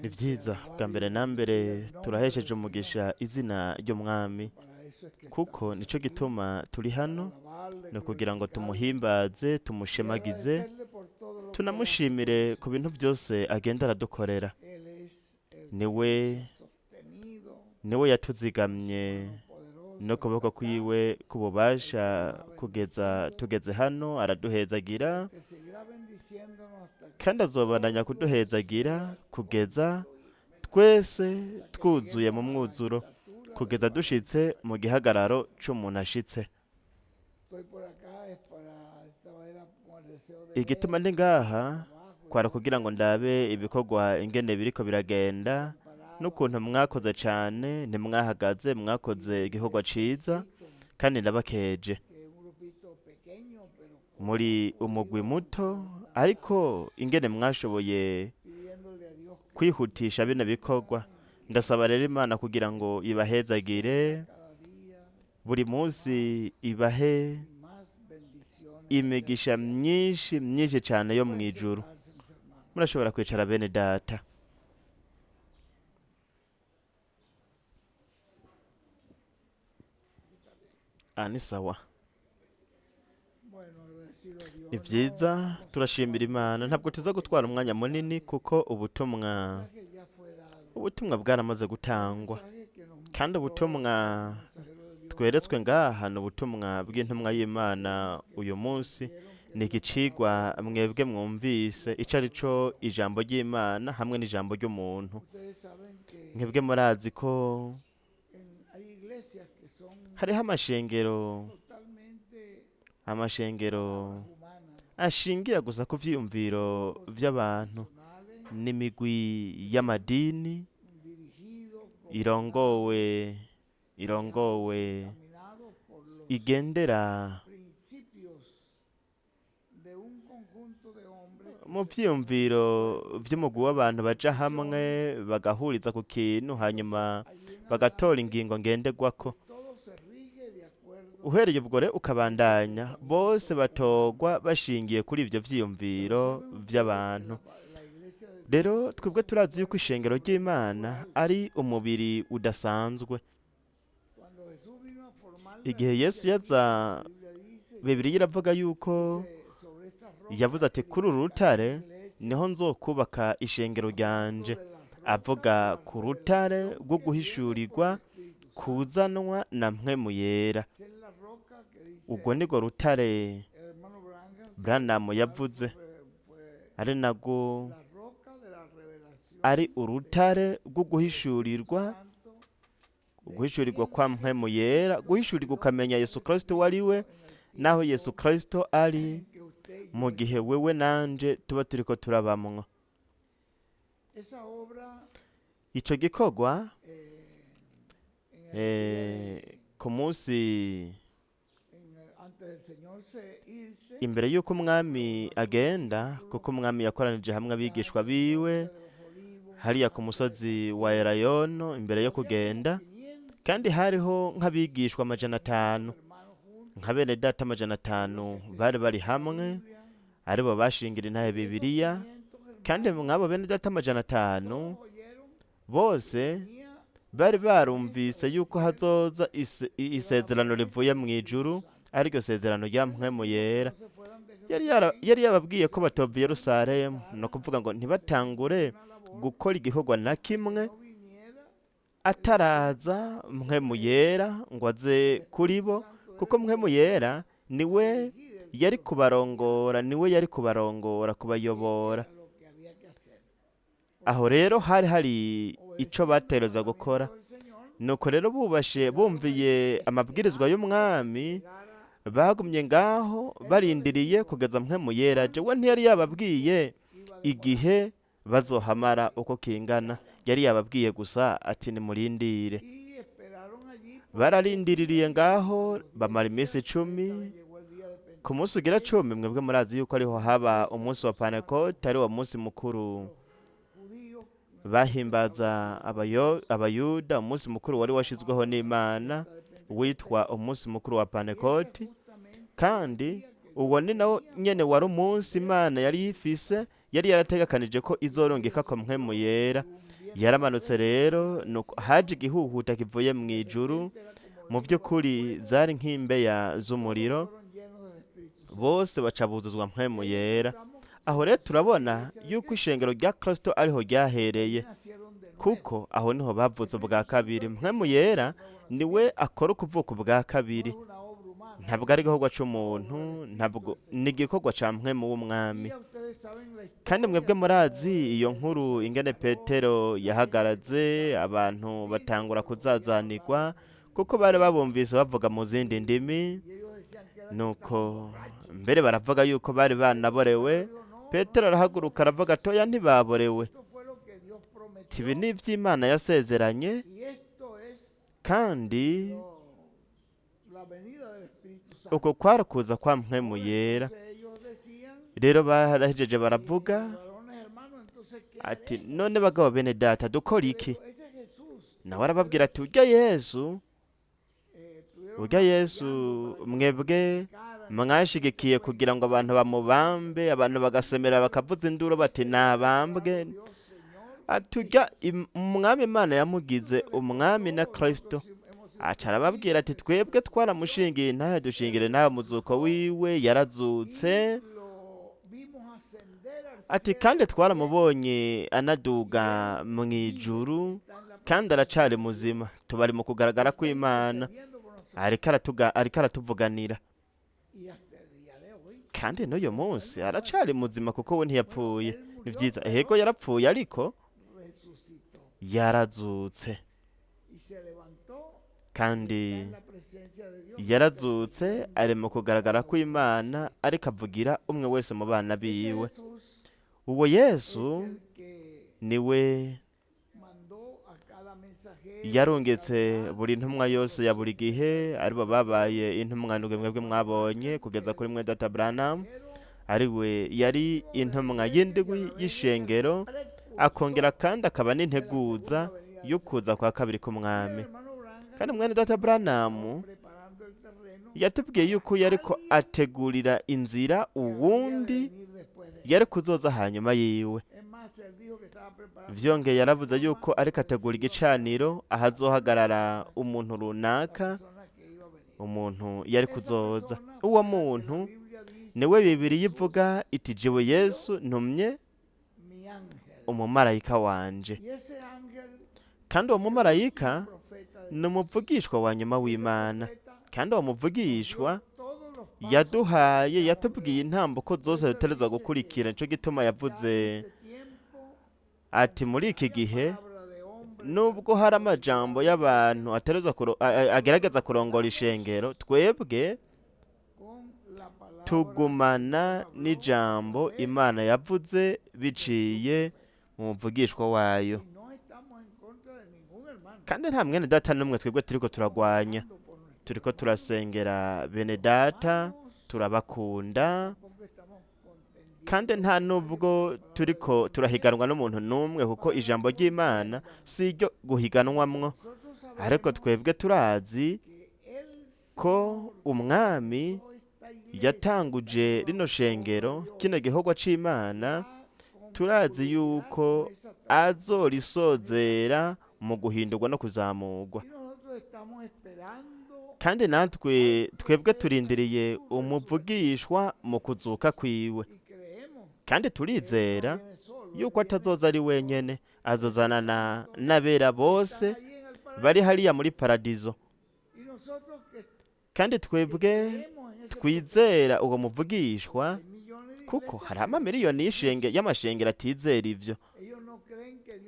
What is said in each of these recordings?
ni byiza bwa mbere na mbere turahesheje umugisha izina ry'umwami kuko nico gituma turi hano ni ukugira ngo tumuhimbaze tumushemagize tunamushimire ku bintu byose agenda aradukorera. niwe yatuzigamye no kuboko kwiwe kububasha kugeza tugeze hano araduhezagira kandi azobandanya kuduhezagira kugeza twese twuzuye mu mwuzuro kugeza dushitse mu gihagararo c'umuntu ashitse. Igituma ndi ngaha kwara kugira ngo ndabe ibikorwa ingene biriko biragenda n'ukuntu mwakoze cane, ntimwahagaze, mwakoze igikorwa ciza kandi ndabakeje. Muri umugwi muto ariko ingene mwashoboye kwihutisha bino bikorwa, ndasaba rero Imana kugira ngo ibahezagire buri munsi, ibahe imigisha myinshi cyane yo mw'ijuru. Murashobora kwicara bene data. Ni sawa. Ni byiza, turashimira Imana. Ntabwo tuza gutwara umwanya munini kuko ubutumwa bwaramaze gutangwa, kandi ubutumwa tweretswe ngaha ni ubutumwa bw'intumwa y'Imana. Uyu munsi ni igicigwa mwebwe mwumvise ico ari co ijambo ry'Imana hamwe n'ijambo ry'umuntu. Mwebwe murazi ko hariho amashengero ashingira gusa ku vyiyumviro vy'abantu n'imigwi y'amadini irongowe igendera mu vyiyumviro vy'umugwi w'abantu baja hamwe bagahuriza ku kintu hanyuma bagatora ingingo ngenderwako. Uhereye ubwo rero ukabandanya, bose batogwa bashingiye kuri ivyo vyiyumviro vy'abantu. Rero twebwe turazi yuko ishengero ry'Imana ari umubiri udasanzwe. Igihe Yesu yaza, Bibiliya iravuga yuko yavuze ati kuri uru rutare niho nzokubaka ishengero ryanje. Avuga ku rutare rwo guhishurirwa kuzanwa na mpwemu yera. Ubwo nirwo rutare Branham yavuze ari narwo ari urutare rwo guhishurirwa kwa mpwemu yera, guhishurirwa ukamenya Yesu Kristo wariwe naho Yesu Kristo ari mu gihe wewe nanje tuba turiko turabamwo. Ico gikorwa ku munsi imbere y'uko umwami agenda, kuko umwami yakoranije hamwe abigishwa biwe hariya ku musozi wa Elayono imbere yo kugenda, kandi hariho nk'abigishwa 500 nka bene data 500 bari hamwe, aribo bashingira intahe Bibiliya. Kandi mwabo bene data 500 bose bari barumvise yuko hazoza isezerano rivuye mw'ijuru, ariryo sezerano rya mpwemu yera. Yari yababwiye ko batova i Yerusalemu, no kuvuga ngo ntibatangure gukora igikorwa na kimwe ataraza mpwemu yera ngo aze kuri bo, kuko mpwemu yera niwe yari kubarongora kubayobora. Aho rero hari ico batereza gukora. Nuko rero bumviye amabwirizwa y'umwami, bagumye ngaho barindiriye kugeza mpwemu yera aje. We ntiyari yababwiye igihe bazohamara uko kingana, yari yababwiye gusa ati nimurindire. Bararindiririye ngaho bamara iminsi 10. Ku munsi ugira 10 mwebwe murazi yuko ariho haba umunsi wa Pentekote, ari wo munsi mukuru bahimbaza abayuda, umunsi mukuru wari washizweho n'Imana witwa umunsi mukuru wa Pentekote. Kandi uwo ni nawo nyene wari umunsi Imana yari yifise, yari yarategekanije ko izorungika ko mpwemu yera. Yaramanutse rero, nuko haje igihuhuta kivuye mu ijuru, mu by'ukuri zari nk'imbeya z'umuriro, bose baca buzuzwa mpwemu yera. Aho rero turabona yuko ishengero rya Kristo ariho ryahereye, kuko aho niho bavuze ubwa kabiri. Mpwemu yera niwe akora ukuvuka ubwa kabiri, ntabwo ari igikorwa c'umuntu, ntabwo ni igikorwa ca mpwemu w'umwami. Kandi mwebwe murazi iyo nkuru ingene Petero yahagaraze, abantu batangura kuzazanirwa kuko bari babumvise bavuga mu zindi ndimi, nuko mbere baravuga yuko bari banaborewe. Petero arahaguruka aravuga atoya ntibaborewe, tibi ni ivy'Imana yasezeranye, kandi uko kwari kuza kwa mpwemu yera. Rero barahejeje baravuga ati none bagabo bene data dukora iki? Nawe arababwira ati urya Yesu mwebwe mwashigikiye kugira ngo abantu bamubambe, abantu bagasemera bakavuza induru bati nabambwe. Ati urya umwami Imana yamugize umwami na Kristo. Aca arababwira ati twebwe twaramushingiye intahe, dushingire nawe muzuko wiwe, yarazutse. Ati kandi twaramubonye anaduga mu ijuru, kandi aracari muzima. Tubari mu kugaragara kw'Imana, ariko aratuvuganira. Kandi n'uyu munsi aracari muzima kuko we ntiyapfuye. Ni vyiza, ehego yarapfuye ariko yarazutse. Kandi yarazutse ari mu kugaragara kw'Imana, ariko avugira umwe wese mu bana biwe. Uwo Yesu niwe yarungitse buri ntumwa yose ya buri gihe, aribo babaye intumwa ndwi mwebwe mwabonye kugeza kuri mwe data Branham, ariwe yari intumwa y'indwi y'ishengero, akongera kandi akaba n'integuza y'ukuza kwa kabiri k'umwami. Kandi mwene data Branham yatubwiye yuko yariko ategurira inzira uwundi yari kuzoza hanyuma yiwe. Vyongeye yaravuze yuko ariko ategura igicaniro ahazohagarara umuntu runaka, umuntu yari kuzoza. Uwo muntu niwe Bibiliya ivuga iti jewe Yesu ntumye umumarayika wanje. Kandi uwo mumarayika ni umuvugishwa wa nyuma w'Imana. Kandi uwo muvugishwa yaduhaye, yatubwiye intambuko zose dutegerezwa gukurikira. Nico gituma yavuze ati muri iki gihe nubwo hari amajambo y'abantu agerageza kurongora ishengero, twebwe tugumana n'ijambo Imana yavuze biciye mu muvugishwa wayo. Kandi nta mwene data n'umwe twebwe turiko turagwanya, turiko turasengera bene data, turabakunda, kandi nta nubwo turiko turahiganwa n'umuntu n'umwe, kuko ijambo ry'Imana si iryo guhiganwamwo. Ariko twebwe turazi ko umwami yatanguje rino shengero, kino gikorwa c'Imana, turazi yuko azorisozera mu guhindurwa no kuzamurwa. Kandi natwe twebwe turindiriye umuvugishwa mu kuzuka kwiwe, kandi turizera yuko atazoza ari wenyene, azozanana n'abera bose bari hariya muri paradizo. Kandi twebwe twizera uwo muvugishwa, kuko hari amamiliyoni y'amashengero atizera ivyo.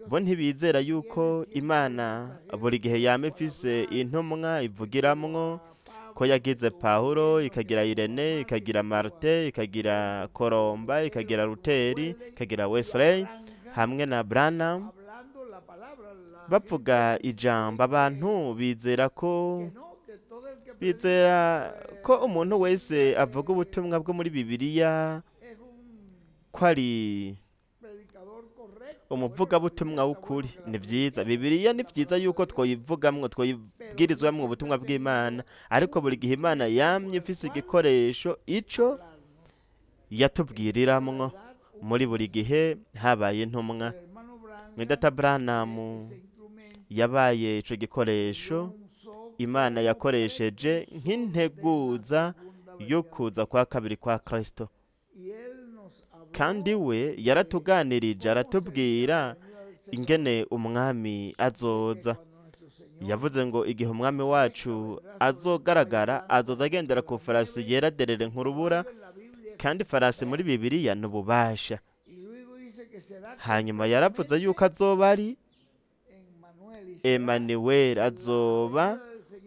Bo ntibizera yuko Imana buri gihe yama ifise intumwa ivugiramwo, ko yagize Pawulo, ikagira Irene, ikagira Marte, ikagira Koromba, ikagira Luteri, ikagira Wesley hamwe na Branham, bavuga ijambo. Abantu bizera ko umuntu wese avuga ubutumwa bwo muri Bibiliya ko ari umuvugabutumwa w'ukuri. Ni vyiza, Bibiliya ni vyiza yuko twoyivugamwo, twoyibwirizwamwo ubutumwa bw'Imana, ariko buri gihe Imana yamye ifise igikoresho ico yatubwiriramwo muri buri gihe habaye intumwa. Mwidata Branamu yabaye ico gikoresho Imana yakoresheje nk'integuza yo kuza kwa kabiri kwa Kristo, kandi we yaratuganirije aratubwira ingene umwami azoza. Yavuze ngo igihe umwami wacu azogaragara azoza agendera ku farasi yera derere nk'urubura, kandi farasi muri Bibiliya ni ububasha. Hanyuma yaravuze yuko azoba ari Emmanuel, azoba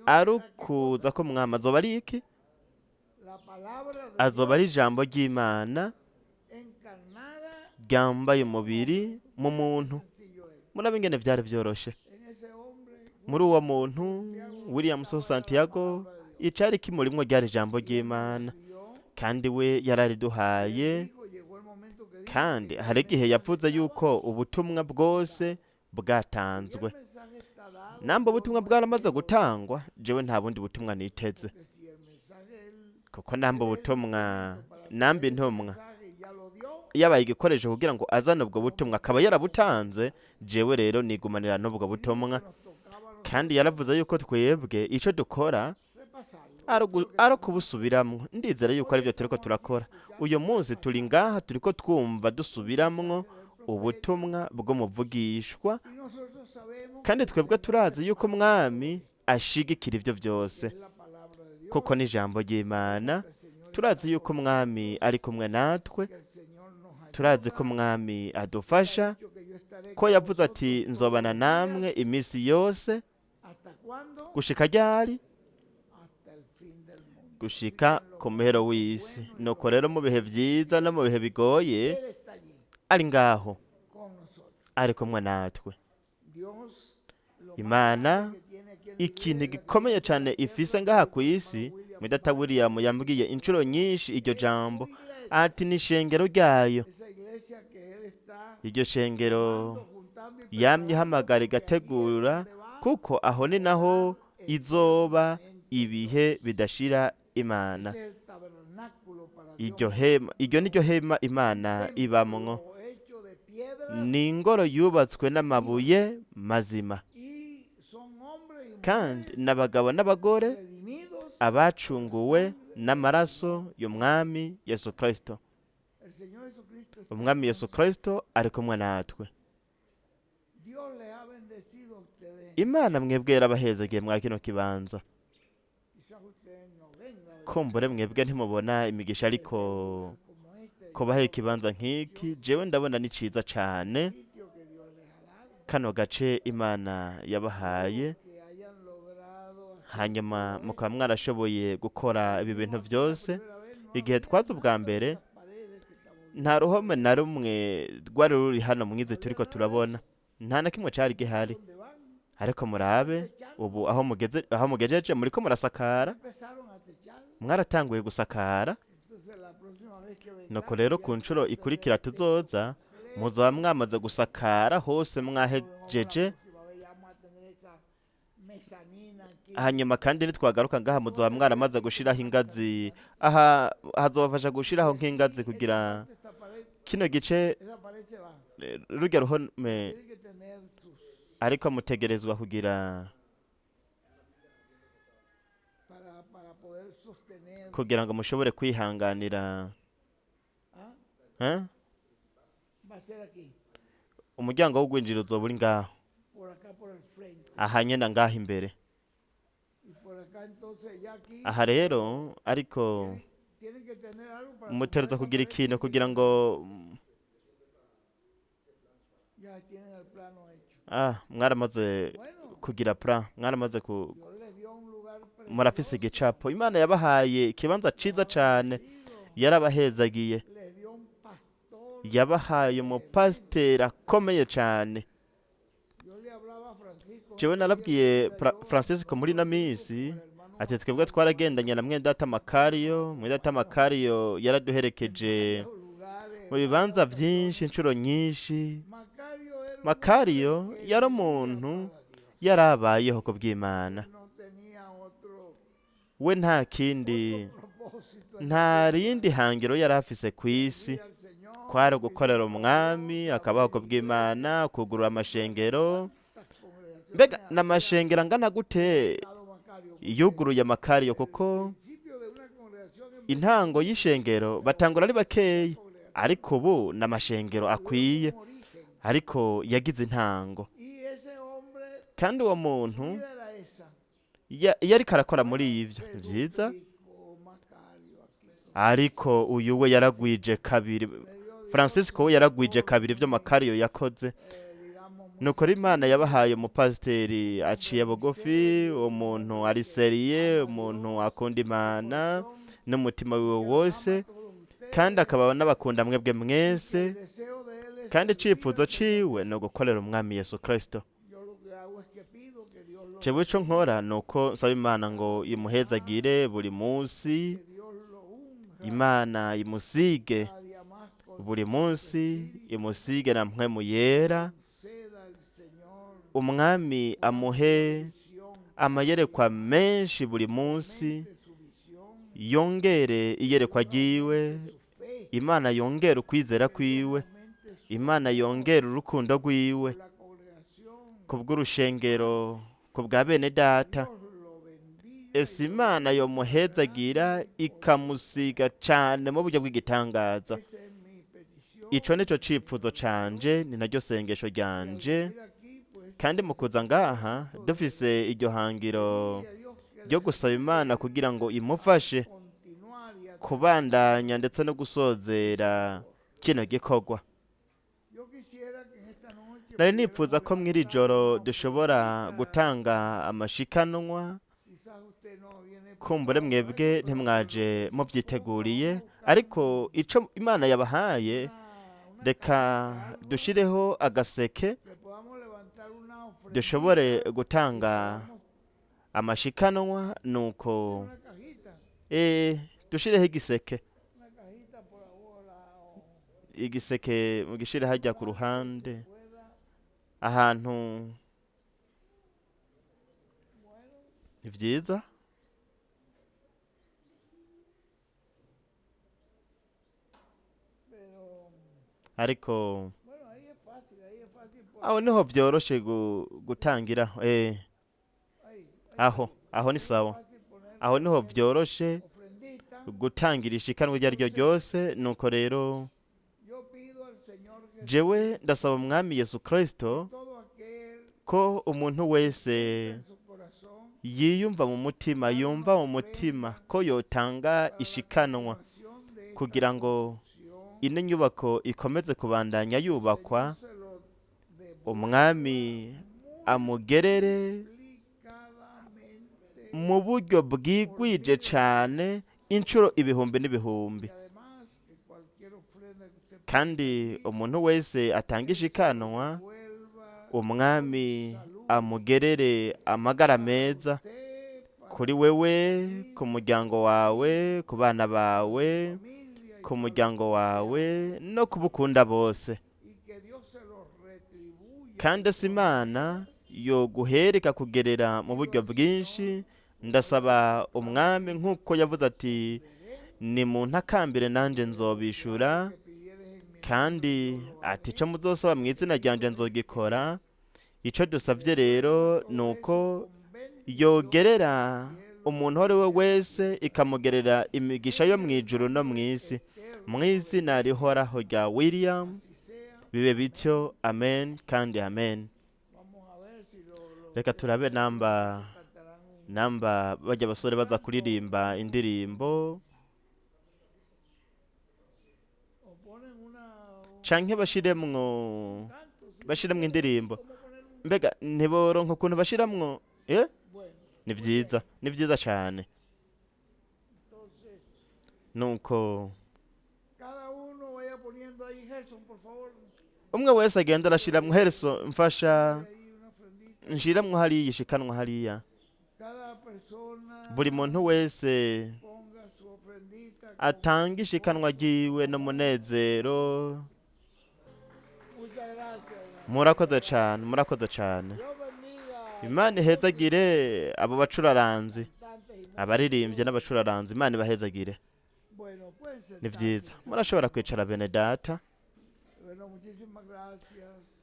ari ukuza ko mwami, azoba ari iki? Azoba ari ijambo ry'Imana ryambaye umubiri mu muntu. Muraba ingene vyari vyoroshe. Muri uwo muntu William Santiago icari kimurimwo ryari ijambo ry'Imana, kandi we yarariduhaye. Kandi hari igihe yavuze yuko ubutumwa bwose bwatanzwe. Namba ubutumwa bwaramaze gutangwa, jewe nta bundi butumwa niteze, kuko namba ubutumwa, namba intumwa yabaye igikoresho kugira ngo azane ubwo butumwa akaba yarabutanze, jewe rero nigumanira n'ubwo butumwa. Kandi yaravuze yuko twebwe ico dukora ari kubusubiramwo. Ndizera yuko ari byo turiko turakora uyu munsi. Turi ngaha turiko twumva dusubiramwo ubutumwa bw'umuvugishwa, kandi twebwe turazi yuko umwami ashigikira ivyo vyose, kuko n'ijambo ry'Imana. Turazi yuko umwami ari kumwe natwe, turazi ko umwami adufasha, ko yavuze ati nzobana namwe imisi yose gushika ryari? Gushika ku muhero w'isi. Nuko rero mu bihe vyiza no mu bihe bigoye ari ngaho, ari kumwe natwe. Imana ikintu gikomeye cyane ifise ngaha ku isi, Mwidata William yambwiye inshuro nyinshi iryo jambo, ati ni ishengero ryayo. Iryo shengero yamye hamagara igategura, kuko aho ni naho izoba ibihe bidashira Imana. Iryo niryo hema Imana ibamwo. Ni ingoro yubatswe n'amabuye mazima, kandi n'abagabo n'abagore abacunguwe n'amaraso y'umwami Yesu Kristo. Umwami Yesu Kristo ari kumwe natwe. Imana mwebwe yarabahezagiye mwa kino kibanza. Kumbure mwebwe ntimubona imigisha, ariko kubaha ikibanza nk'iki jewe ndabona ni ciza cane. Kano gace Imana yabahaye, hanyuma mukaba mwarashoboye gukora ibi bintu vyose. Igihe twaza ubwa mbere nta ruhome na rumwe rwari ruri hano mwize turiko turabona, nta na kimwe cari gihari. Ariko murabe ubu aho mugejeje, muriko murasakara, mwaratanguye gusakara. Nuko rero ku nshuro ikurikira tuzoza, muzoba mwamaze gusakara hose mwahejeje. Hanyuma kandi nitwagaruka ngaha muzoba mwaramaze gushiraho ingazi. Aha hazobafasha gushiraho nk'ingazi kugira kino gice rujya ruhome, ariko mutegerezwa kugira ngo mushobore kwihanganira. Umuryango w'ugwinjira uzoba uri ngaho, aha nyene ngaha imbere. Aha rero ariko mutegerezwa kugira ikintu kugira ngo mwaramaze kugira plan, mwaramaze murafise igicapo. Imana yabahaye ikibanza ciza cane, yarabahezagiye, yabahaye umupasiteri akomeye cane. Jewe narabwiye Francisco muri na misi ati twebwe twaragendanye na Mwendata Makariyo. Mwendata Makariyo yaraduherekeje mu bibanza vyinshi inshuro nyinshi. Makariyo yari umuntu yarabayeho ku bw'Imana. We nta kindi nta rindi hangiro yari afise ku isi, kwari gukorera umwami, akabaho ku bw'Imana, kugurura amashengero. Mbega n'amashengero angana gute yuguruye amakariyo, kuko intango y'ishengero batangura ari bakeya, ariko ubu n'amashengero akwiye, ariko yagize intango. kandi uwo muntu iyo ariko arakora muri ibyo ni byiza, ariko uyu we yaragwije kabiri, Francisco we yaragwije kabiri ibyo Makariyo yakoze. nuko Imana yabahaye umupasiteri aciye bugufi, umuntu ari seriye, umuntu akunda Imana n'umutima wiwe wose, kandi akaba n'abakunda mwebwe mwese, kandi icifuzo ciwe no gukorera umwami Yesu Kristo. Jewe ico nkora nuko nsaba Imana ngo imuhezagire buri munsi, Imana imusige buri munsi, imusige na mpwemu yera, umwami amuhe amayerekwa menshi buri munsi, yongere iyerekwa ryiwe, Imana yongere ukwizera kwiwe, Imana yongere urukundo rwiwe kubw'urushengero, kubwa bene data. Ese Imana yomuhezagira ikamusiga cane mu buryo bw'igitangaza. Ico nico cipfuzo canje, ni naryo sengesho ryanje, kandi mu kuza ngaha dufise iryo hangiro ryo gusaba Imana kugira ngo imufashe kubandanya ndetse no gusozera kino gikorwa. Nari nipfuza ko mw'iri joro dushobora gutanga amashikanwa, kumbure mwebwe ntimwaje muvyiteguriye, ariko ico Imana yabahaye reka dushireho agaseke dushobore gutanga amashikanwa, nuko dushireho igiseke mugishire hajya ku ruhande ahantu. Ni vyiza, ariko aho niho vyoroshe gutangira. Aho ni sawa, aho niho vyoroshe gutangira ishikanwa iryo ariryo ryose. Nuko rero jewe ndasaba umwami Yesu Kristo ko umuntu wese yiyumva mu mutima, yumva mu mutima ko yotanga ishikanwa kugira ngo ino nyubako ikomeze kubandanya yubakwa, umwami amugerere mu buryo bwigwije cane, incuro ibihumbi n'ibihumbi. Kandi umuntu wese atanga ishikanwa, umwami amugerere amagara meza kuri wewe, ku muryango wawe, ku bana bawe, ku muryango wawe no kubukunda bose. Kandi ese Imana yoguhereka kugerera mu buryo bwinshi. Ndasaba umwami nk'uko yavuze ati, ni mu ntakambire nanje nzobishura, kandi ati ico muzosaba mu izina ryanje nzogikora. Ico dusavye rero nuko yogerera umuntu uwo ari we wese, ikamugerera imigisha yo mw'ijuru no mw'isi, mw'izina rihoraho rya William. Bibe bityo, amen kandi amen. Reka turabe namba bajya basore baza kuririmba indirimbo, canke bashiremwo indirimbo. Mbega ntiboronka ukuntu bashiramwo? Ni vyiza cane. Nuko umwe wese agenda arashiramwo. Herso, mfasha nshiramwo hariya ishikanwa hariya. Buri muntu wese atanga ishikanwa ryiwe n'umunezero. Murakoze cane. Imana ihezagire abo bacuraranzi. abaririmbyi n'abacuraranzi, Imana ibahezagire. Ni byiza murashobora kwicara bene data.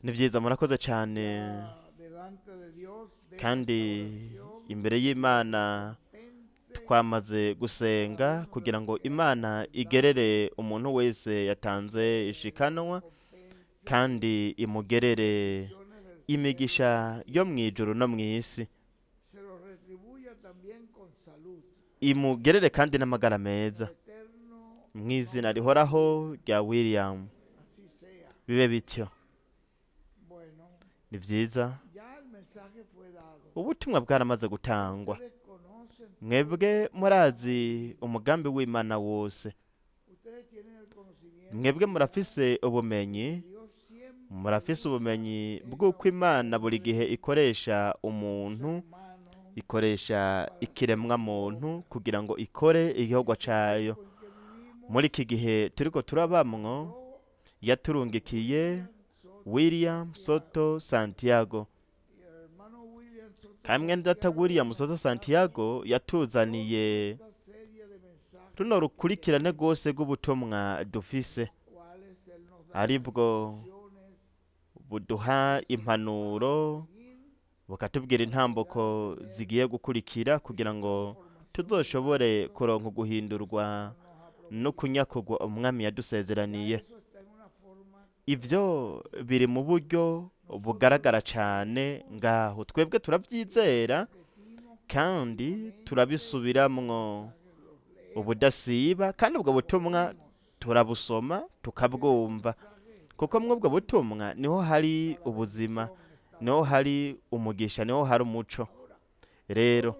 Ni byiza murakoze cyane, kandi imbere y'Imana twamaze gusenga kugira ngo Imana igerere umuntu wese yatanze ishikanwa, kandi imugerere imigisha yo mu ijuru no mu isi, imugerere kandi n'amagara meza, mu izina rihoraho rya William. Bibe bityo. Ni byiza, ubutumwa bwaramaze gutangwa. Mwebwe murazi umugambi w'Imana wose. Mwebwe murafise ubumenyi, murafise ubumenyi bw'uko Imana buri gihe ikoresha umuntu, ikoresha ikiremwa muntu kugira ngo ikore igikorwa cayo. Muri iki gihe turiko turabamwo, yaturungikiye William Soto Santiago. Kamwe ndata William Soto Santiago yatuzaniye runo rukurikirane rwose rw'ubutumwa dufise, aribwo buduha impanuro, bukatubwira intambuko zigiye gukurikira kugira ngo tuzoshobore kuronka guhindurwa no kunyakugwa umwami yadusezeraniye. Ivyo biri mu buryo bugaragara cyane ngaho, twebwe turavyizera kandi turabisubiramwo ubudasiba, kandi ubwo butumwa turabusoma tukabwumva, kuko mw'ubwo butumwa niho hari ubuzima, niho hari umugisha, niho hari umuco. Rero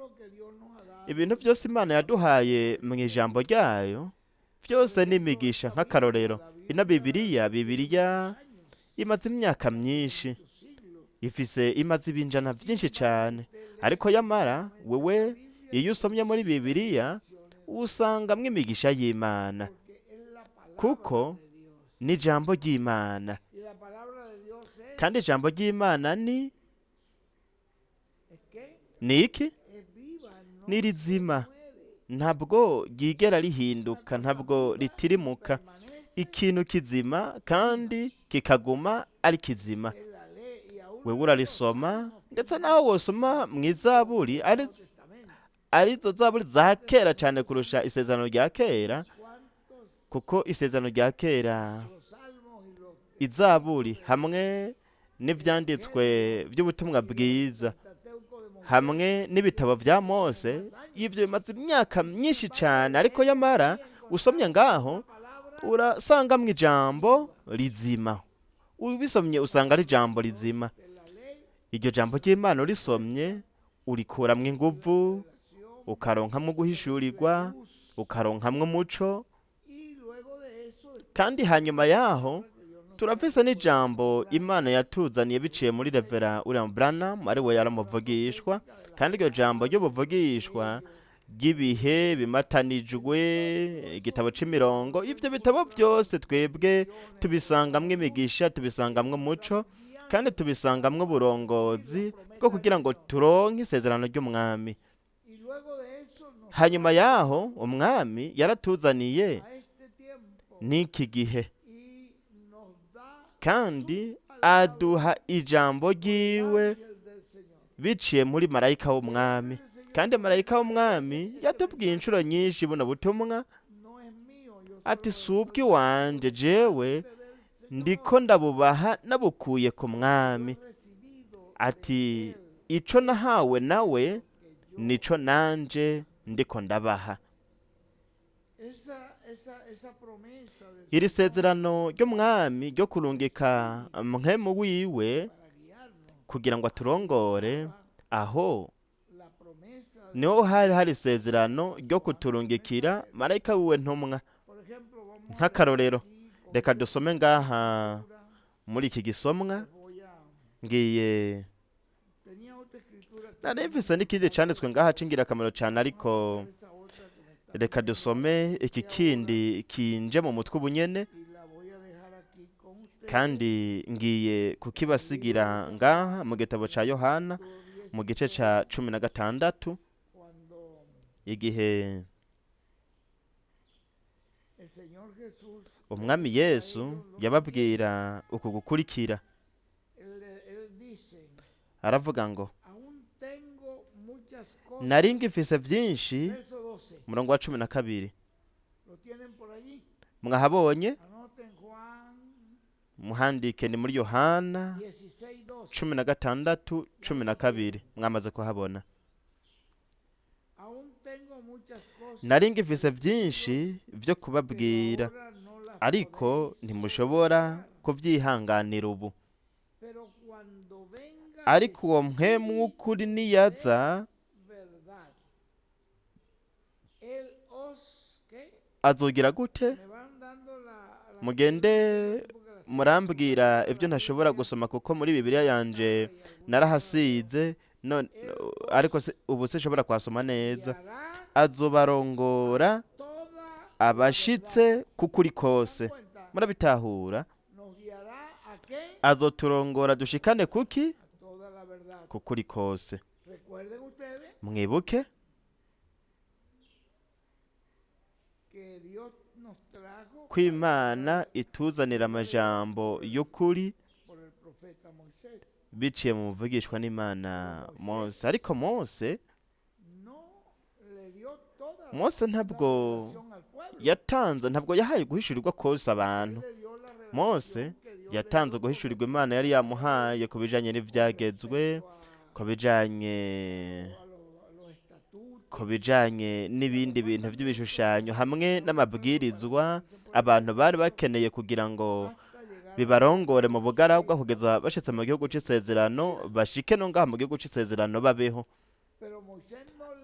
ibintu byose Imana yaduhaye mu ijambo ryayo byose ni imigisha. Nk'akarorero, ino Bibiliya imaze imyaka myinshi, imaze ibinjana byinshi cyane, ariko yamara wewe iyo usomye muri Bibiliya usangamwo imigisha y'Imana, kuko ni ijambo ry'Imana, kandi ijambo ry'Imana ni iki? Ni rizima, ntabwo ryigera rihinduka, ntabwo ritirimuka. Ikintu kizima kandi kikaguma ari kizima. Wewe urarisoma, ndetse naho wosoma mu izaburi, arizo zaburi za kera cyane kurusha isezerano rya kera, kuko isezerano rya kera, izaburi hamwe n'ivyanditswe by'ubutumwa bwiza hamwe n'ibitabo bya Mose, ivyo bimaze imyaka myinshi cyane, ariko yamara usomye ngaho urasangamwo ijambo rizima. Ubisomye usanga ari ijambo rizima. Iryo jambo ry'Imana urisomye urikuramwo inguvu, ukaronkamwo guhishurirwa, ukaronkamwo umuco, kandi hanyuma yaho turafise n'ijambo Imana yatuzaniye biciye muri Revera William Branham, ari we yaramuvugishwa, kandi iryo jambo ry'ubuvugishwa bw'ibihe bimatanijwe, igitabo c'imirongo. Ivyo bitabo byose twebwe tubisangamwo imigisha, tubisangamwo umuco, kandi tubisangamwo uburongozi bwo kugira ngo turonke isezerano ry'umwami. Hanyuma yaho umwami yaratuzaniye n'iki gihe, kandi aduha ijambo ryiwe biciye muri marayika w'umwami, kandi marayika w'umwami yatubwiye inshuro nyinshi buno butumwa ati subwi wanje, jewe ndiko ndabubaha nabukuye ku mwami, ati ico nahawe nawe nico nanje ndiko ndabaha. Iri sezerano ry'umwami ryo kurungika mpwemu wiwe kugira ngo aturongore, aho niho hari isezerano ryo kuturungikira marayika wiwe ntumwa. Nk'akarorero, reka dusome ngaha muri iki gisomwa, ngiye narifise n'ikindi canditswe ngaha c'ingirakamaro cane, ariko reka dusome iki kindi kinje mu mutwe ubunyene, kandi ngiye kukibasigira ngaha mu gitabo ca Yohana mu gice ca 16, igihe umwami Yesu yababwira uku gukurikira, aravuga ngo nari ngifise byinshi, umurongo wa 12, mwahabonye, muhandike, ni muri Yohana 16:12, mwamaze kuhabona. Nari ngifise byinshi byo kubabwira, ariko ntimushobora kubyihanganira ubu. Ariko uwo mpwemu w'ukuri niyaza, azogira gute? Mugende murambwira ibyo ntashobora gusoma kuko muri Bibiliya yanje narahasize, ariko ubu sinshobora kwasoma neza. Azobarongora abashitse kukuri kose. Murabitahura? Azoturongora dushikane kuki? Kukuri kose. Mwibuke ko Imana ituzanira amajambo y'ukuri biciye mu muvugishwa n'Imana Mose. Ariko Mose ntabwo yahaye guhishurirwa kose abantu. Mose yatanze guhishurirwa Imana yari yamuhaye ku bijanye n'ivyagezwe, ku bijanye n'ibindi bintu by'ibishushanyo hamwe n'amabwirizwa abantu bari bakeneye kugira ngo bibarongore mu bugaragwa kugeza bashitse mu gihugu c'isezerano, bashike no ngaha mu gihugu c'isezerano babeho.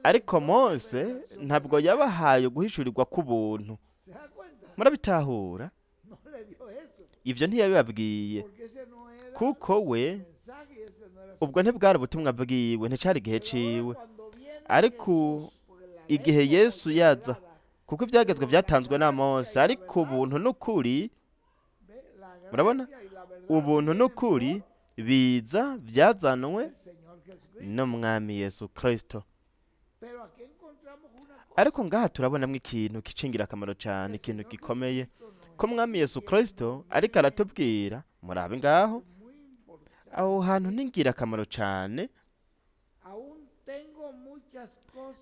Ariko Mose ntabwo yabahaye guhishurirwa k'ubuntu. Murabitahura? Ibyo ntiyabibabwiye kuko we ubwo ntibwari ubutumwa bwiwe, nticari igihe ciwe. Ariko igihe Yesu yaza, kuko ibyagezwe byatanzwe na Mose, ariko ubuntu n'ukuri, murabona, ubuntu n'ukuri biza byazanwe n'umwami Yesu Kristo. Ariko ngaha turabonamo ikintu kicingira akamaro cyane, ikintu gikomeye, ko umwami Yesu Kristo ariko aratubwira, murabe ngaho, aho hantu ningira akamaro cyane.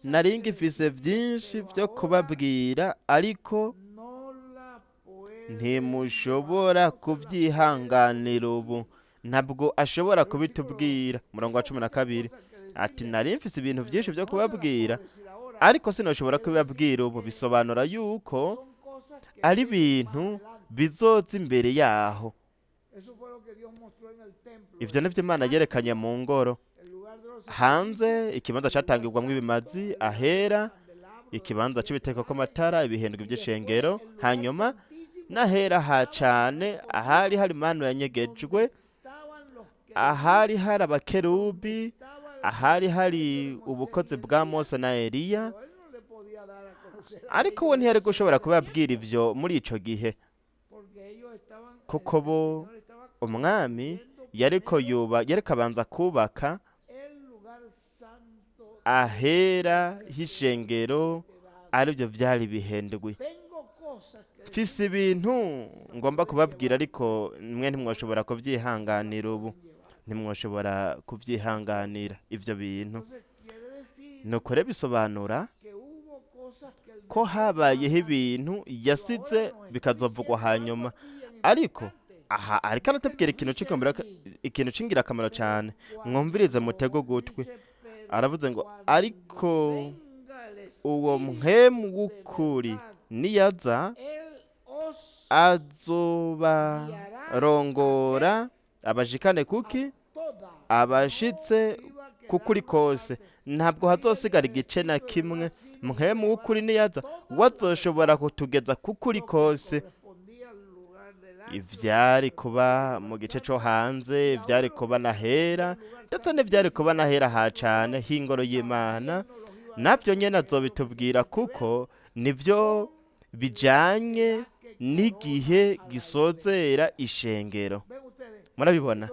Nari ngifise byinshi byo kubabwira, ariko ntimushobora kubyihanganira ubu. Ntabwo ashobora kubitubwira. Umurongo wa 12 ati nari mfise ibintu byinshi byo kubabwira, ariko sinoshobora kubibabwira ubu. Bisobanura yuko ari ibintu bizoza imbere yaho. Ivyo nivyo Imana yerekanye mu ngoro. Hanze ikibanza catangirwamwo ibimazi, ahera ikibanza c'ibiteko kw'amatara, ibihendwe by'ishengero, hanyuma n'ahera hacane ahari hari manu yanyegejwe, ahari hari abakerubi, ahari hari ubukozi bwa Mose na Eliya. Ariko we ntiyari gushobora kubabwira ivyo muri ico gihe, kuko bo umwami yariko abanza kubaka ahera h'ishengero, aribyo byari bihendwe. Mfise ibintu ngomba kubabwira, ariko mwe ntimwoshobora kubyihanganira ubu. Ntimwoshobora kubyihanganira ivyo bintu. Nuko rero bisobanura ko habayeho ibintu yasize bikazovugwa hanyuma. Ariko aha ariko aratubwira ikintu cingira akamaro cyane. Mwumvirize mutego gutwi. Aravuze ngo ariko uwo mpwemu w'ukuri niyaza, azobarongora abashikane kuki? Abashitse kukuri kose. Ntabwo hazosigara igice na kimwe. Mpwemu w'ukuri niyaza, wazoshobora kutugeza kukuri kose. Ivyari kuba mu gice cyo hanze, ivyari kuba nahera, ndetse n'ivyari kuba nahera hacane h'ingoro y'Imana, navyo nyene azobitubwira, kuko nivyo bijanye n'igihe gisozera ishengero. Murabibona?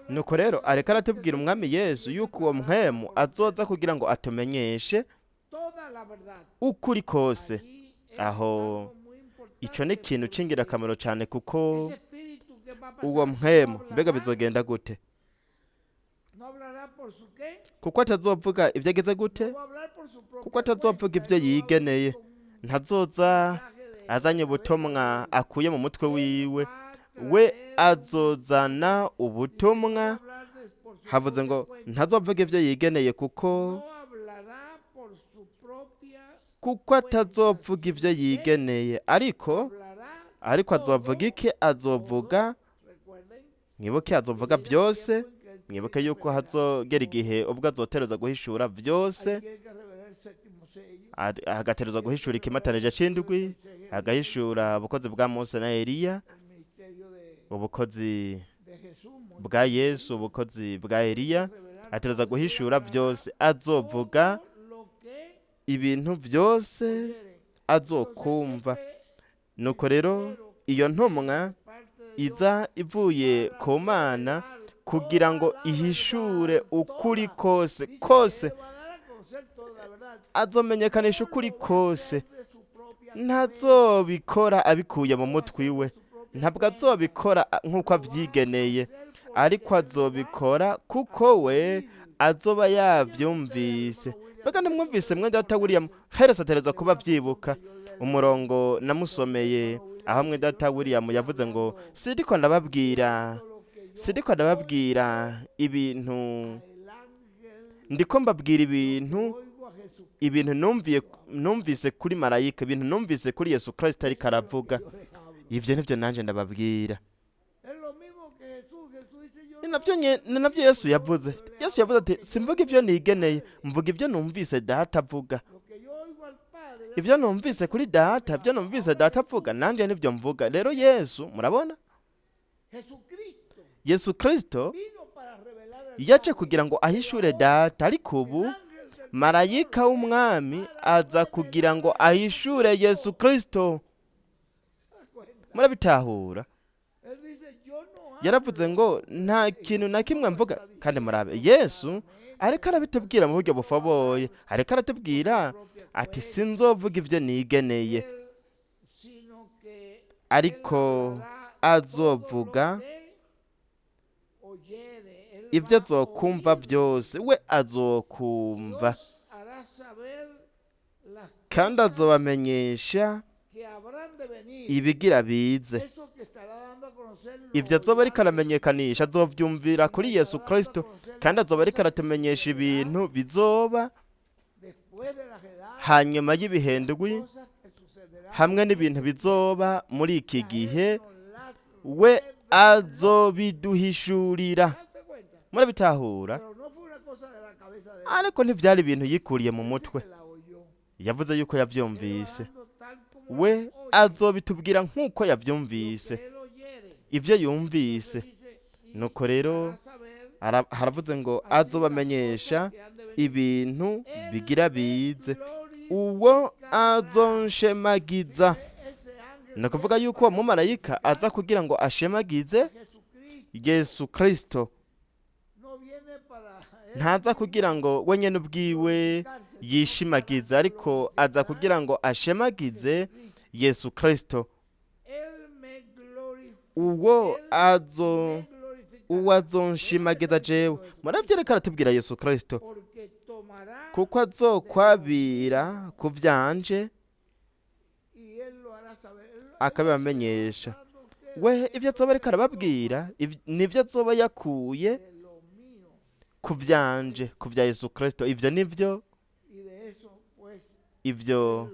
Nuko rero areka aratubwira umwami Yesu yuko uwo mpwemu azoza kugira ngo atumenyeshe ukuri kose. Aho icyo ni ikintu cy'ingirakamaro cyane, kuko uwo mpwemu mbega bizogenda gute? Kuko atazovuga ibyo ageze gute? Kuko atazovuga ibyo yigeneye. Ntazoza azanye ubutumwa akuye mu mutwe wiwe, we azozana ubutumwa. Havuze ngo ntazovuga ibyo yigeneye, kuko atazovuga ibyo yigeneye, ariko azovuga iki? Azovuga, mwibuke, azovuga byose. Mwibuke yuko hazogera igihe ubwo azotereza guhishura byose, agatereza guhishura ikimatanije c'indwi, agahishura ubukozi bwa Mose na Eliya, ubukozi bwa Yesu, ubukozi bwa Eliya, atereza guhishura byose. Azovuga ibintu byose azokumva. Nuko rero iyo ntumwa iza ivuye ku Mana kugira ngo ihishure ukuri kose kose, azomenyekanisha ukuri kose. Ntazobikora abikuye mu mutwe we, ntabwo azobikora nk'uko avyigeneye, ariko azobikora kuko we azoba yavyumvise. Mbega nimwumvise mwe data William herese atereza kuba vyibuka umurongo namusomeye, aho mwe data William yavuze ngo sidiko ndababwira ibintu, ndiko mbabwira ibintu numvise kuri marayika, ibintu numvise kuri Yesu Kristo ariko aravuga. Ivyo nivyo nanje ndababwira. Ni navyo Yesu yavuze. Yesu yavuze ati simvuga ivyo nigeneye, mvuga ivyo numvise data avuga. Ivyo numvise kuri data, ivyo numvise data avuga, nanje nivyo mvuga. Rero Yesu, murabona, Yesu Kristo yaje kugira ngo ahishure data, ariko ubu marayika w'umwami aza kugira ngo ahishure Yesu Kristo. Murabitahura? Yaravuze ngo nta kintu na kimwe mvuga, kandi murabe Yesu ariko arabitubwira mu buryo bufoboye. Ariko aratubwira ati sinzovuga ivyo nigeneye, ariko azovuga ibyo azokumva byose. We azokumva kandi azobamenyesha ibigira bize. Ibyo azoba ariko aramenyekanisha azovyumvira kuri Yesu Kristo, kandi azoba ariko aratumenyesha ibintu bizoba hanyuma y'ibihendwi, hamwe n'ibintu bizoba muri iki gihe. We azobiduhishurira. Murabitahura? Ariko ntivyari ibintu yikuriye mu mutwe, yavuze yuko yavyumvise. We azobitubwira nk'uko yavyumvise, ivyo yumvise. Nuko rero haravuze ngo azobamenyesha ibintu bigira bize. Uwo azonshemagiza, ni ukuvuga yuko uwo mumarayika aza kugira ngo ashemagize Yesu Kristo. Ntaza kugira ngo we nyene ubwiwe yishimagize, ariko aza kugira ngo ashemagize Yesu Kristo. Uwo azonshimagiza jewe. Muravyereka aratubwira Yesu Kristo, kuko azokwabira ku vyanje akabibamenyesha. We ivyo azoba ariko arababwira nivyo azoba yakuye ku vyanje, ku vya Yesu Kristo. Ivyo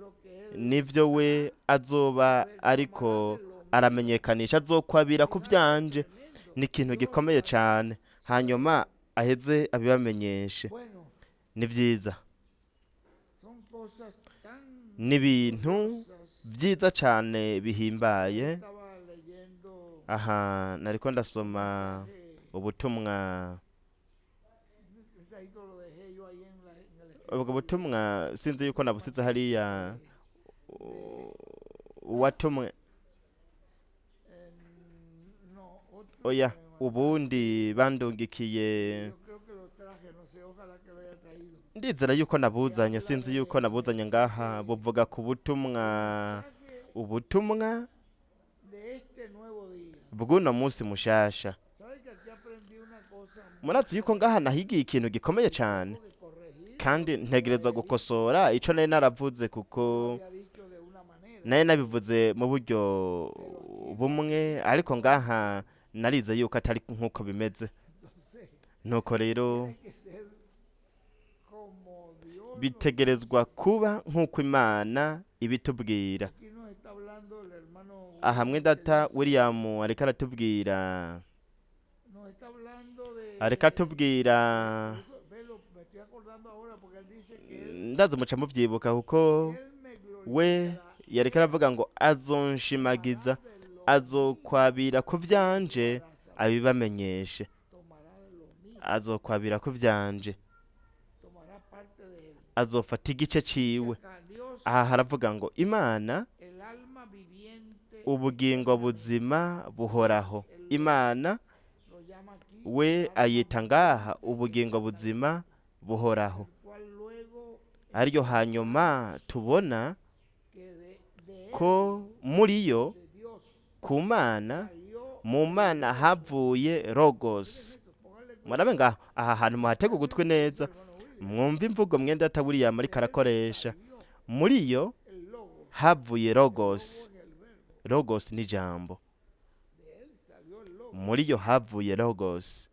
nivyo we azoba ariko aramenyekanisha, azokwabira ku vyanje. Ni ikintu gikomeye cyane, hanyuma aheze abibamenyeshe. Ni vyiza, ni ibintu vyiza cyane bihimbaye. Aha nariko ndasoma ubutumwa, ubwo butumwa sinzi yuko nabusize hariya. Uwatumwe ubundi bandungikiye ndizera yuko nabuzanye, sinzi yuko nabuzanye ngaha buvuga ku ubutumwa bw'uno munsi mushasha. Murazi yuko ngaha nahigiye ikintu gikomeye cyane, kandi ntegerezwa gukosora ico nari naravuze, kuko nari nabivuze mu buryo bumwe, ariko ngaha narize yuko atari nk'uko bimeze. Nuko rero bitegerezwa kuba nk'uko Imana ibitubwira. Ahamwe data William ariko atubwira ndaza muca muvyibuka, kuko we yariko aravuga ngo azonshimagiza, azokwabira ku vyanje abibamenyeshe, azokwabira ku vyanje, azofata igice ciwe. Aha haravuga ngo Imana ubugingo buzima buhoraho. Imana we ayita ngaha ubugingo buzima buhoraho, ariyo hanyuma tubona ko muri yo ku Mana, mu Mana havuye logos. Murabe ngaho aha hantu muhatega ugutwi neza, mwumva imvugo mwenda data William ariko arakoresha. Muri yo havuye logos. Logos ni jambo. Muri yo havuye logos,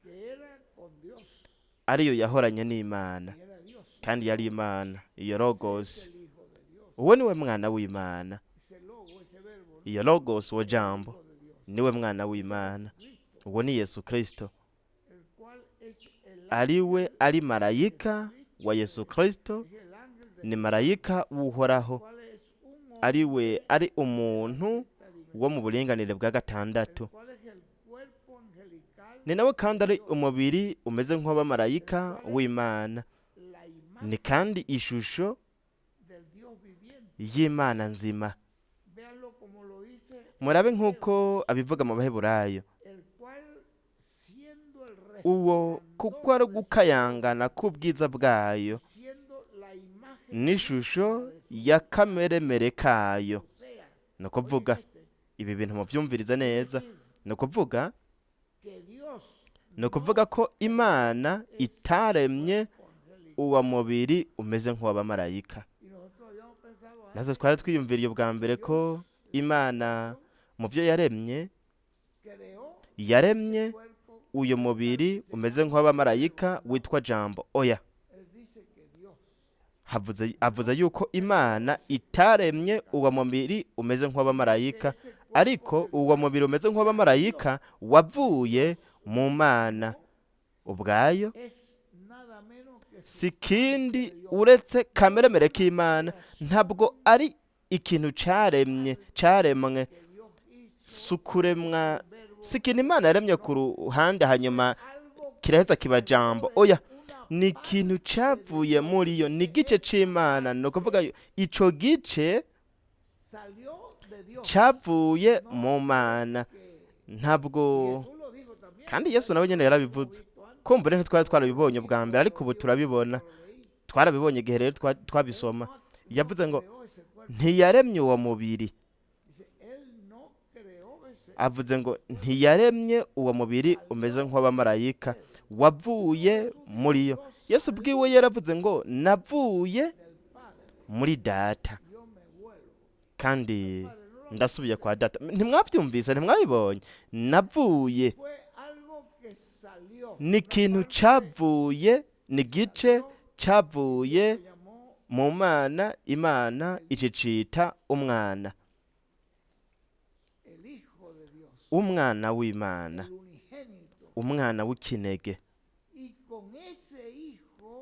ariyo yahoranye n'Imana, kandi yari Imana. Iyo logos, uwo niwe mwana w'Imana. Iyo logos, uwo jambo, niwe mwana w'Imana. Uwo ni Yesu Kristo, ariwe ari marayika wa Yesu Kristo, ni marayika w'uhoraho, ariwe ari umuntu wo mu buringanire bwa gatandatu. Ni nawe kandi ari umubiri umeze nk'uw'abamarayika w'Imana, ni kandi ishusho y'Imana nzima. Murabe nk'uko abivuga mu Baheburayo, uwo kuko ari gukayangana k'ubwiza bwayo n'ishusho ya kameremere kayo. Ni ukuvuga, ibi bintu muvyumviriza neza, ni ukuvuga ko Imana itaremye uwa mubiri umeze nk'uw'abamarayika. Nazo twari twiyumviriye ubwa mbere ko Imana mu byo yaremye uyu mubiri umeze nk'uw'abamarayika witwa jambo. Oya, avuze yuko Imana itaremye uwa mubiri umeze nk'uw'abamarayika, ariko uwa mubiri umeze nk'uw'abamarayika wavuye mu Mana ubwayo, si kindi uretse kameremere k'Imana. Ntabwo ari ikintu caremwe, sukuremwa, si ikintu Imana yaremye ku ruhande hanyuma kiraheza kiba jambo. Oya, ni ikintu cavuye muri yo, ni igice c'Imana. Ni ukuvuga ico gice cavuye mu Mana. Ntabwo, kandi Yesu nawe nyene yarabivuze. Kumva rero twari twarabibonye bwa mbere, ariko ubu turabibona, twarabibonye igihe rero twabisoma. Yavuze ngo ntiyaremye uwo mubiri, avuze ngo ntiyaremye uwo mubiri umeze nk'uw'abamarayika, wavuye muri yo. Yesu bwiwe yaravuze ngo navuye muri data, kandi ndasubiye kwa data. Ntimwavyumvise, ntimwabibonye? Navuye ni ikintu cavuye, ni igice cavuye mu Mana. Imana icicita umwana, umwana w'Imana, umwana w'ikinege.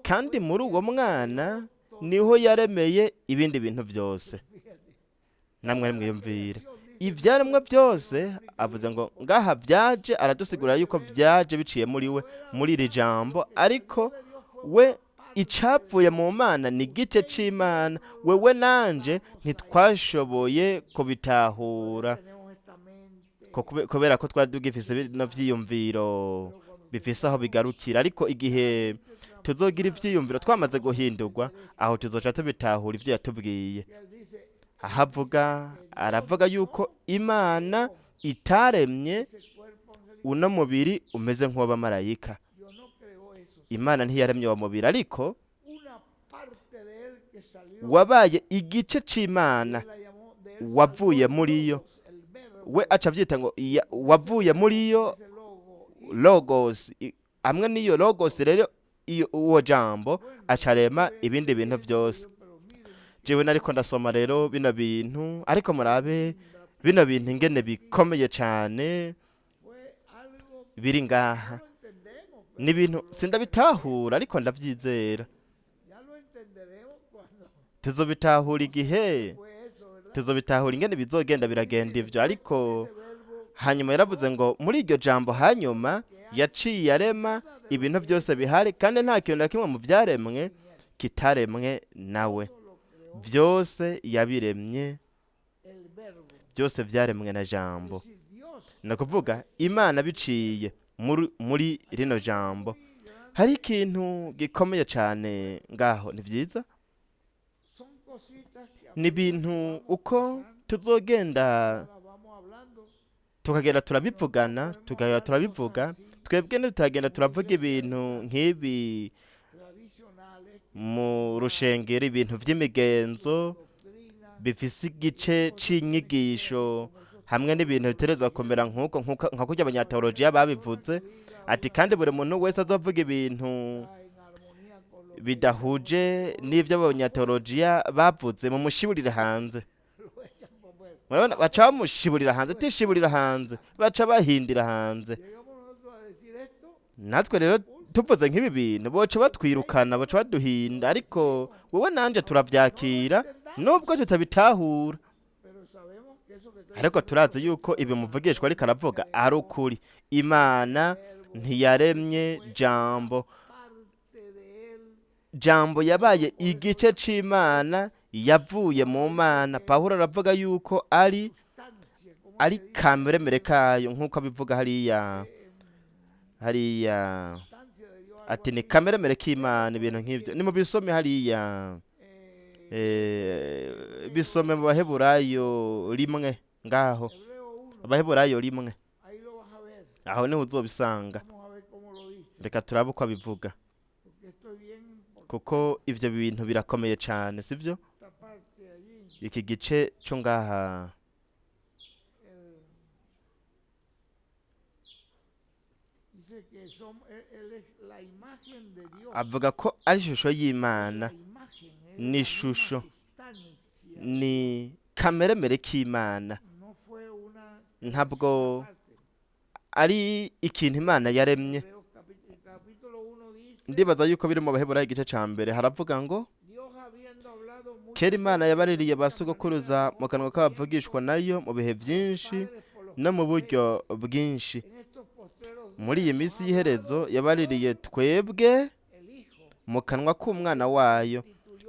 Kandi muri uwo mwana niho yaremeye ibindi bintu byose. Namwe mwiyumvire, ivyaremwe byose, avuze ngo ngaha vyaje, aradusigura yuko vyaje biciye muri we, muri iri jambo. Ariko we icapfuye mu Mana ni igice c'Imana. Wewe nanje ntitwashoboye kubitahura, kubera ko twari dugifise bino vyiyumviro bifise aho bigarukira. Ariko igihe tuzogira ivyiyumviro twamaze guhindurwa, aho tuzoca tubitahura ivyo yatubwiye. Ahavuga aravuga yuko Imana itaremye uno mubiri umeze nk'uw'abamarayika. Imana ntiyaremye wa mubiri, ariko wabaye igice c'Imana wavuye muri yo. We aca avyita ngo wavuye muri yo logos. Hamwe n'iyo logos rero uwo jambo acarema ibindi bintu byose. Jewe nariko ndasoma rero bino bintu, ariko murabe bino bintu ingene bikomeye cane biri ngaha. Ni ibintu sindabitahura, ariko ndavyizera. Tuzobitahura igihe tuzobitahura ingene bizogenda biragenda ivyo. Ariko hanyuma yaravuze ngo muri iryo jambo hanyuma yaciye arema ibintu byose bihari, kandi nta kintu na kimwe mu vyaremwe kitaremwe nawe. Byose yabiremye, byose vyaremwe na jambo. Nakuvuga Imana biciye muri rino jambo. Hari ikintu gikomeye cane ngaho, ni vyiza. Ni ibintu uko tuzogenda tukagenda turabivugana, tukagenda turabivuga, twebwe ntitutagenda turavuga ibintu nk'ibi mu rushengero, ibintu vy'imigenzo bifise igice c'inyigisho, hamwe n'ibintu biterezwa kumera nka kurya abanyateolojiya babivuze ati kandi buri muntu wese azovuga ibintu bidahuje n'ivyo abanyateolojiya bavuze, mu mushiburire hanze. Murabona, baca bamushiburira hanze, tishiburira hanze, baca bahindira hanze. Natwe rero tuvuze nk'ibi bintu boca batwirukana, boca baduhinda, ariko wowe nanje turavyakira nubwo tutabitahura. Ariko turazi yuko ibi muvugishwa ariko aravuga ari ukuri. Imana ntiyaremye jambo. Jambo yabaye igice c'Imana, yavuye mu Mana. Pawulo aravuga yuko ari kameremere kayo, nk'uko abivuga hariya ati ni kameremere k'Imana. Ibintu nk'ivyo ni mu bisome hariya, bisome mu Baheburayo rimwe ngaho, Abaheburayo rimwe, aho niho uzobisanga. Reka turabe uko abivuga, kuko ivyo bintu birakomeye cane, sivyo? Iki gice cyo ngaha avuga ko ari ishusho y'Imana, ni ishusho, ni kameremere k'Imana. Ntabwo ari ikintu Imana yaremye. Ndibaza yuko biri mu Baheburayo igice ca mbere haravuga ngo kera Imana yabaririye ba sogokuruza mu kanwa k'abavugishwa nayo mu bihe vyinshi no mu buryo bwinshi. Muri iyi minsi y'iherezo yabaririye twebwe mu kanwa k'umwana wayo,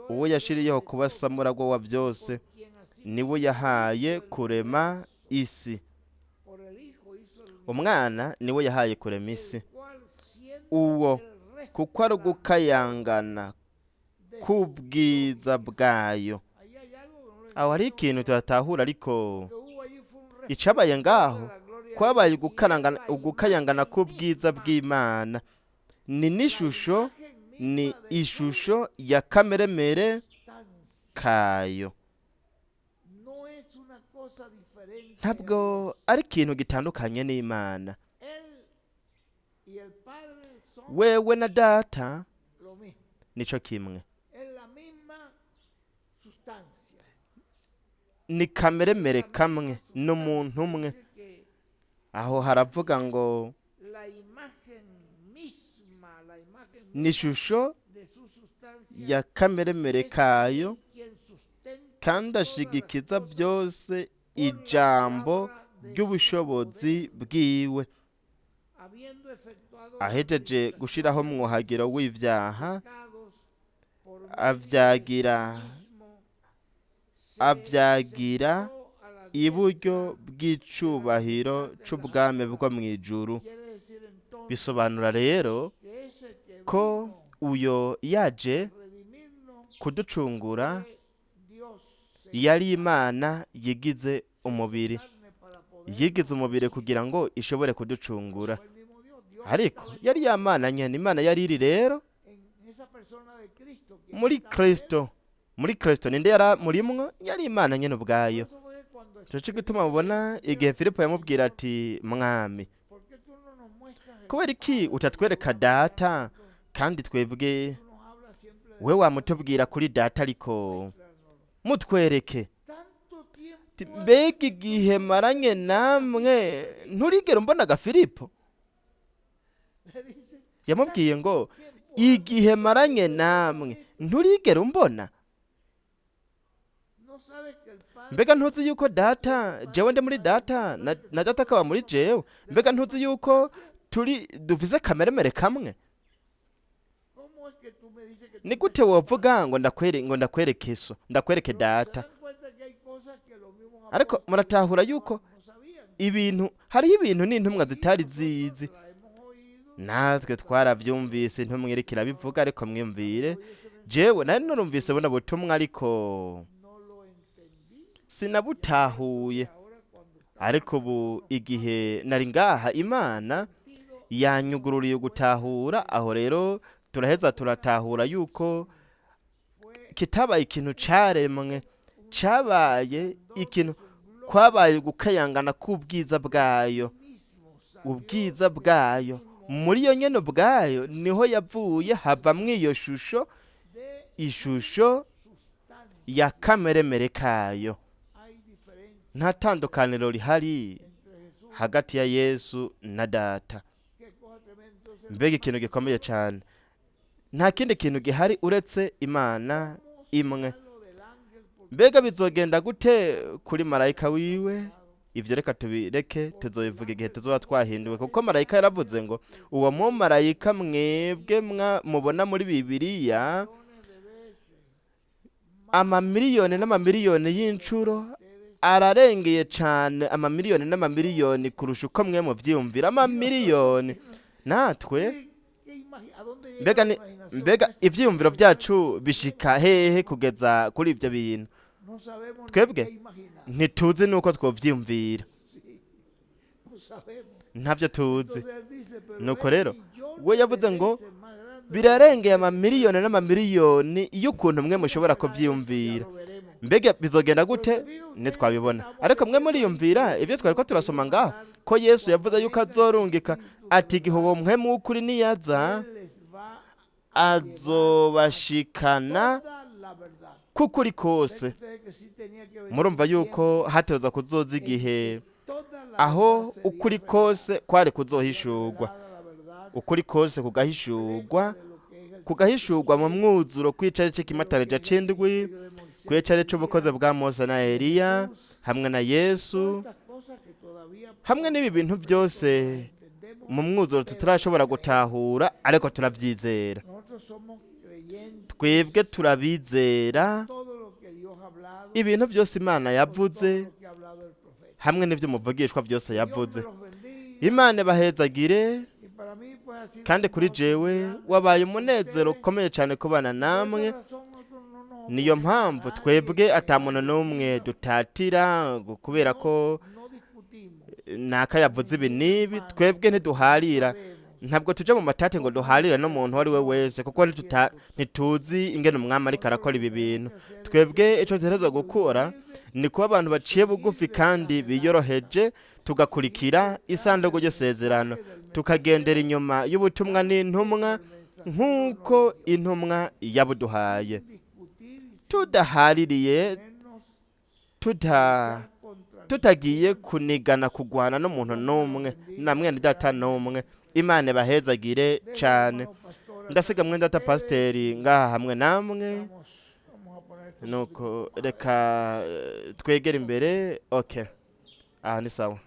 uwo yashiriyeho kuba samuragwa wa byose, niwe yahaye kurema isi. Umwana niwe yahaye kurema isi, uwo kuko ari ugukayangana k'ubwiza bwayo. Aho hari ikintu turatahura, ariko icabaye ngaho kwabaye ugukayangana k'ubwiza bw'Imana. Ni n'ishusho, ni ishusho ya kameremere kayo. Ntabwo ari ikintu gitandukanye n'Imana. Wewe na data nico kimwe, ni kameremere kamwe, n'umuntu umwe. Aho haravuga ngo ni ishusho ya kameremere kayo, kandi ashigikiza byose ijambo ry'ubushobozi bwiwe. Ahejeje gushiraho mwuhagiro w'ivyaha, avyagira iburyo bw'icubahiro c'ubwami bwo mw'ijuru. Bisobanura rero ko uyo yaje kuducungura yari Imana yigize umubiri, yigize umubiri kugira ngo ishobore kuducungura. Ariko yari ya Mana nyene, Imana yari iri rero muri Kristo. Muri Kristo ninde yari murimwo? Yari Imana nyene ubwayo. Cyo gituma mubona igihe Filipo yamubwira ati mwami, kubera iki utatwereka data kandi twebwe we wamutubwira kuri data, ariko mutwereke. Mbega igihe maranye namwe nturigera umbonaga Filipo? Yamubwiye ngo igihe maranye namwe nturigera umbona. Mbega ntuzi yuko data jewe ndi muri data na data akaba muri jewe? Mbega ntuzi yuko dufise kameremere kamwe? Ni gute wovuga ngo ndakwereke so, ndakwereke data? Ariko muratahura yuko hariho ibintu n'intumwa zitari zizi. Natwe twaravyumvise intumwa iriko irabivuga, ariko mwimvire jewe nari narumvise buno butumwa ariko sinabutahuye. Ariko ubu igihe nari ngaha Imana yanyugururiye gutahura, aho rero turaheza turatahura yuko kitabaye ikintu caremwe, cabaye ikintu kwabaye gukayangana k'ubwiza bwayo. Ubwiza bwayo muri yo nyene ubwayo niho yavuye havamwo iyo shusho, ishusho ya kameremere kayo. Nta tandukaniro rihari hagati ya Yesu na data. Mbega ikintu gikomeye cyane. Nta kindi kintu gihari uretse Imana imwe. Mbega bizogenda gute kuri marayika wiwe? Ivyo reka tubireke, tuzobivuga igihe tuzoba twahinduwe, kuko marayika yaravuze ngo uwo mu marayika mwebwe mubona muri Bibiliya amamiliyoni n'amamiliyoni y'incuro ararengeye cyane, amamiliyoni n'amamiliyoni kurusha uko mwe muvyiyumvira. Amamiliyoni natwe mbega ivyiyumviro byacu bishika hehe kugeza kuri ivyo bintu? Twebwe ntituzi nuko twovyiyumvira, ntavyo tuzi. Nuko rero we yavuze ngo birarengeye amamiliyoni n'amamiliyoni y'ukuntu mwe mushobora kuvyiyumvira. Mbega bizogenda gute? Nitwabibona. Ariko mwe muriyumvira ivyo twariko turasoma ngaho ko Yesu yavuze yuko azorungika ati igihe uwo mpwemu w'ukuri niyaza azobashikana kukuri kose. Murumva yuko hateza kuzoza igihe aho ukuri kose kwari kuzohishurwa, ukuri kose kugahishurwa mu mwuzuro kw'icari c'ikimatarija c'indwi, kw'icari c'ubukozi bwa Mose na Eliya hamwe na Yesu, hamwe n'ibi bintu byose mu mwuzuro tutarashobora gutahura, ariko turavyizera. Twebwe turabizera ibintu byose Imana yavuze, hamwe n'ivyo muvugishwa byose yavuze. Imana bahezagire. Kandi kuri jewe wabaye umunezero ukomeye cyane kubana namwe. Niyo mpamvu twebwe atamuntu n'umwe dutatira kubera ko naka yavuze ibi nibi. Twebwe ntiduharira, ntabwo tuje mu matate ngo duharire no muntu wari we wese, kuko ntituzi ingene umwami ariko arakora ibi bintu. Twebwe ico dutegerezwa gukora ni kuba abantu baciye bugufi kandi biyoroheje, tugakurikira isanduku ry'isezerano, tukagendera inyuma y'ubutumwa n'intumwa nk'uko intumwa yabuduhaye, tudahaririye, tutagiye kunigana kugwana n'umuntu n'umwe na mwene data n'umwe. Imana bahezagire cyane. Ndasiga mwene data pasiteri ngaha hamwe namwe. Nuko reka twegere imbere. Okay, aha ni sawa.